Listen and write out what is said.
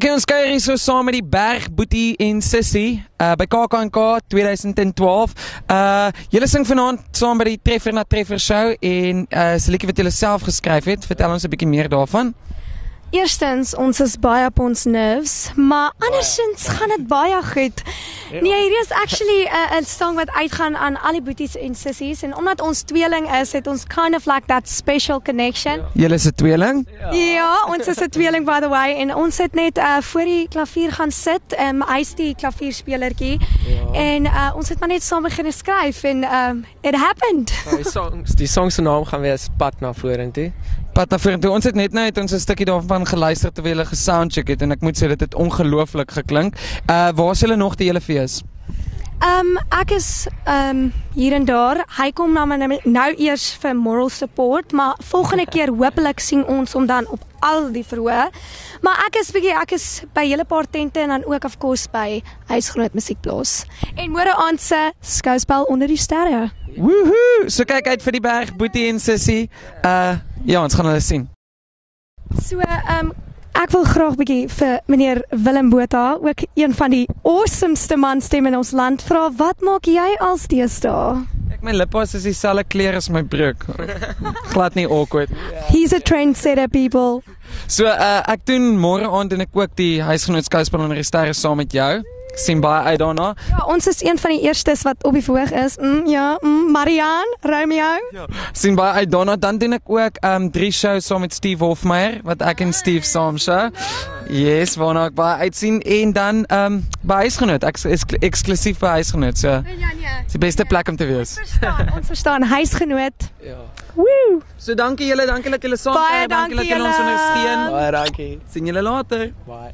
Okay, ons kuier hier so saam met die Berg, Boetie en Sissie by KAKNK 2012. Julle sing vanaand saam by die Treffer na Treffer show en is 'n liedjie wat julle self geskryf het. Vertel ons 'n bietjie meer daarvan. Eerstens, ons is baie op ons nerves, maar andersins gaan dit baie goed. Nee, hier is actually 'n song wat uitgaan aan al die boeties en sissies en omdat ons tweeling is, het ons kind of like that special connection. Julle is 'n tweeling? Ja, ons is 'n tweeling by the way en ons het net voor die klavier gaan sit, hy is die klavierspelertjie en ons het maar net saam begin skryf en it happened. Die song se naam gaan wees Pad na vorentoe. Pad na vorentoe. Ons het net nou ons 'n stukkie daarvan geluister terwyl hulle gesoundcheck het en ek moet sê dit het ongelooflik geklink. Waar is julle nog die hele fees? Ek is hier en daar. Hy kom nou eers vir moral support, maar volgende keer hopelik sien ons hom dan op al die verhoë. Maar ek is by hele paar tente en dan ook of course by Huisgenoot Musiekplaas. En môre aand se skouspel Onder die Sterre. Woohoo! So kyk uit vir die Berg, Boetie en Sissie. Ja, ons gaan hulle sien. So, ek wil graag bietjie vir meneer Willem Botha, ook een van die awesomeste manstemme in ons land, vra wat maak jy als deesdae? My lippas is dieselfde kleur as my broek. Glad nie awkward. He's a trendsetter, people. So, ek doen môre aand en ek ook die Huisgenoot skouspel Onder die Sterre saam met jou. Sien baie uit daarna. Ja, ons is een van die eerstes wat op die verhoog is. Marianne, Romeo. Ja. Sien baie uit daarna. Dan doen ek ook 3 shows saam met Steve Hofmeyer, wat ek en Steve saam show. Yes, waarna ek baie uitsien. En dan by Huisgenoot. Ek is eksklusief by Huisgenoot. So, is die beste plek om te wees. Ons verstaan, Huisgenoot. Ja. Woo! So dankie julle dat julle saam Baie dankie dat julle ons julle. ondersteun. Baie dankie. Sien julle later. Bye.